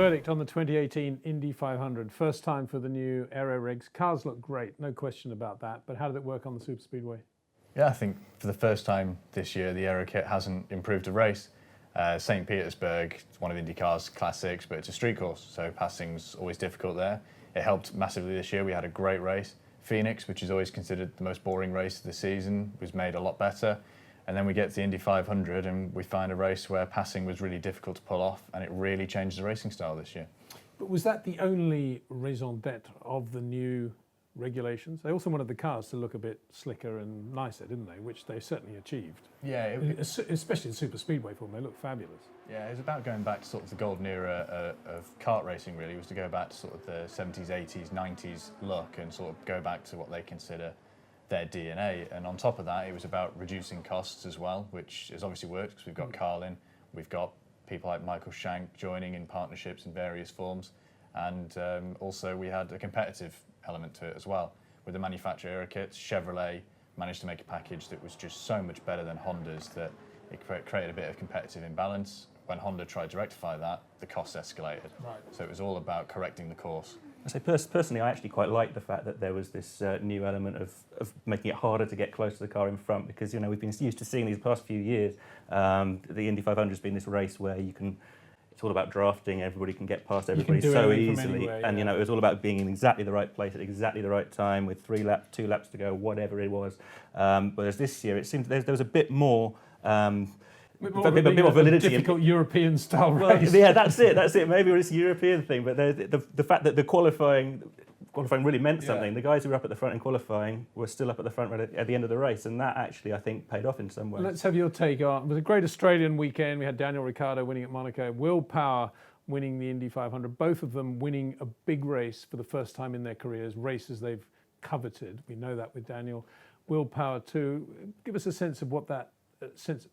verdict on the 2018 Indy 500. First time for the new aero rigs. Cars look great, no question about that. But how did it work on the superspeedway? Yeah, I think for the first time this year, the aero kit hasn't improved a race. St. Petersburg, it's one of IndyCar's classics, but it's a street course, so passing's always difficult there. It helped massively this year. We had a great race. Phoenix, which is always considered the most boring race of the season, was made a lot better. And then we get to the Indy 500 and we find a race where passing was really difficult to pull off, and it really changed the racing style this year. But was that the only raison d'etre of the new regulations? They also wanted the cars to look a bit slicker and nicer, didn't they? Which they certainly achieved. Yeah, especially in super speedway form, they look fabulous. Yeah, it was about going back to sort of the golden era of kart racing, really. It was to go back to sort of the 70s, 80s, 90s look and sort of go back to what they consider their DNA. And on top of that, it was about reducing costs as well, which has obviously worked because we've got Carlin, we've got people like Michael Shank joining in partnerships in various forms. And also we had a competitive element to it as well. With the manufacturer aero kits, Chevrolet managed to make a package that was just so much better than Honda's that it created a bit of competitive imbalance. When Honda tried to rectify that, the costs escalated. Right. So it was all about correcting the course. So personally, I actually quite like the fact that there was this new element of making it harder to get close to the car in front, because we've been used to seeing these past few years. The Indy 500 has been this race where it's all about drafting. Everybody can get past everybody so easily, anywhere, yeah. And it was all about being in exactly the right place at exactly the right time with 2 laps to go, whatever it was. Whereas this year, it seemed there was a bit more. A bit more validity. Difficult European style race. Well, yeah, that's it. Maybe it's a European thing, but the fact that the qualifying really meant something. Yeah. The guys who were up at the front in qualifying were still up at the front at the end of the race, and that actually, I think, paid off in some way. Let's have your take on. It was a great Australian weekend. We had Daniel Ricciardo winning at Monaco, Will Power winning the Indy 500, both of them winning a big race for the first time in their careers, races they've coveted. We know that with Daniel. Will Power too. Give us a sense of what that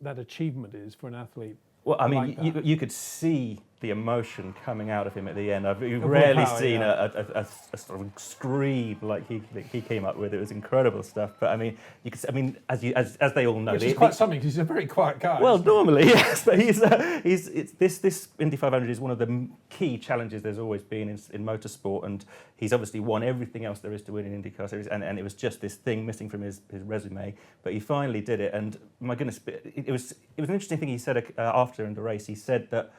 achievement is for an athlete. Well, I mean, like you could see the emotion coming out of him at the end. I've rarely seen a sort of scream like he came up with. It was incredible stuff. But I mean, as they all know, which is quite something because he's a very quiet guy. Well, normally yes, but this Indy 500 is one of the key challenges there's always been in motorsport, and he's obviously won everything else there is to win in IndyCar series, and it was just this thing missing from his resume. But he finally did it, and my goodness, it was an interesting thing he said after in the race. He said that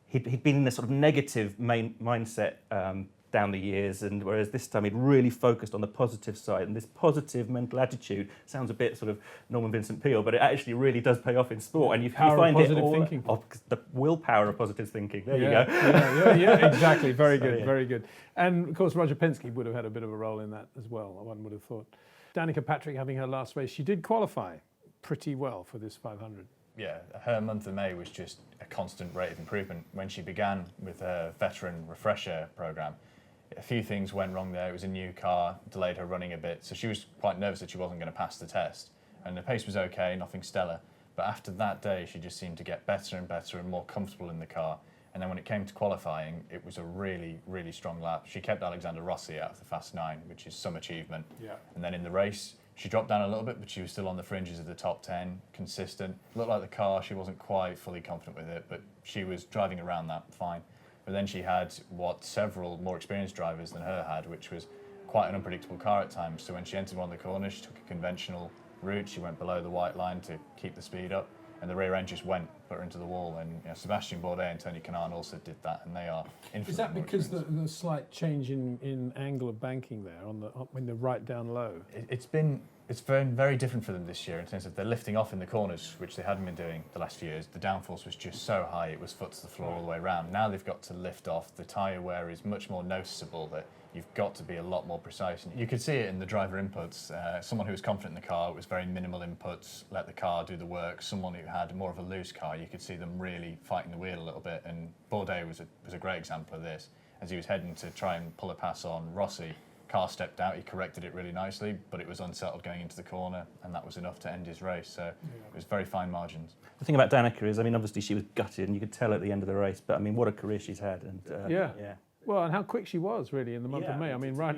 he'd been in this sort of negative mindset down the years, and whereas this time he'd really focused on the positive side, and this positive mental attitude sounds a bit sort of Norman Vincent Peale, but it actually really does pay off in sport, and you find it all thinking. The willpower of positive thinking. There you go. Yeah, exactly. Very good, very good. And of course, Roger Penske would have had a bit of a role in that as well. One would have thought. Danica Patrick having her last race, she did qualify pretty well for this 500. Yeah, her month of May was just a constant rate of improvement. When she began with her veteran refresher program, a few things went wrong there. It was a new car, delayed her running a bit, so she was quite nervous that she wasn't going to pass the test. And the pace was okay, nothing stellar. But after that day, she just seemed to get better and better and more comfortable in the car. And then when it came to qualifying, it was a really, really strong lap. She kept Alexander Rossi out of the Fast 9, which is some achievement. Yeah. And then in the race, she dropped down a little bit, but she was still on the fringes of the top 10, consistent. Looked like the car, she wasn't quite fully confident with it, but she was driving around that fine. But then she had what several more experienced drivers than her had, which was quite an unpredictable car at times. So when she entered one of the corners, she took a conventional route. She went below the white line to keep the speed up, and the rear end just put her into the wall. And Sebastian Bourdais and Tony Kanaan also did that, and they are infinitely. Is that because the slight change in angle of banking there when they're right down low? It's very different for them this year in terms of they're lifting off in the corners, which they hadn't been doing the last few years. The downforce was just so high, it was foot to the floor all the way around. Now they've got to lift off. The tyre wear is much more noticeable, that you've got to be a lot more precise. And you could see it in the driver inputs. Someone who was confident in the car, it was very minimal inputs, let the car do the work. Someone who had more of a loose car, you could see them really fighting the wheel a little bit. And Bourdais was a great example of this. As he was heading to try and pull a pass on Rossi, car stepped out, he corrected it really nicely, but it was unsettled going into the corner, and that was enough to end his race. So it was very fine margins. The thing about Danica is, obviously she was gutted, and you could tell at the end of the race, but what a career she's had. And yeah. Well, and how quick she was really in the month of May. Right,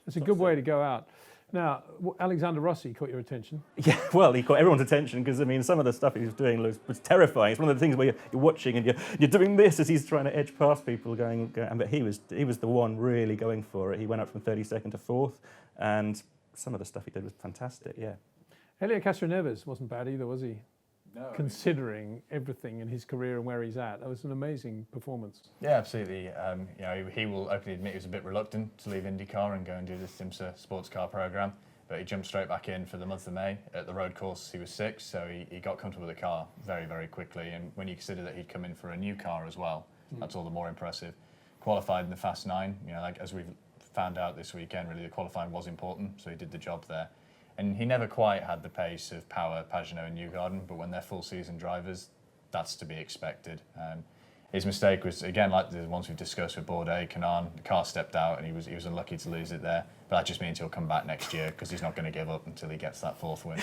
it's a good way to go out. Now, Alexander Rossi caught your attention. Yeah, well, he caught everyone's attention because, I mean, some of the stuff he was doing was terrifying. It's one of the things where you're watching and you're doing this as he's trying to edge past people going, but he was the one really going for it. He went up from 32nd to 4th, and some of the stuff he did was fantastic, yeah. Helio Castroneves wasn't bad either, was he? No, Considering everything in his career and where he's at. That was an amazing performance. Yeah, absolutely. You know, he will openly admit he was a bit reluctant to leave IndyCar and go and do the IMSA sports car program, but he jumped straight back in for the month of May. At the road course, he was 6th, so he got comfortable with the car very, very quickly. And when you consider that he'd come in for a new car as well, that's all the more impressive. Qualified in the Fast 9, you know, like as we've found out this weekend, really the qualifying was important, so he did the job there. And he never quite had the pace of Power, Pagenaud and Newgarden, but when they're full season drivers, that's to be expected. His mistake was, again, like the ones we've discussed with Bourdais, Canaan, the car stepped out and he was unlucky to lose it there. But that just means he'll come back next year because he's not going to give up until he gets that 4th win.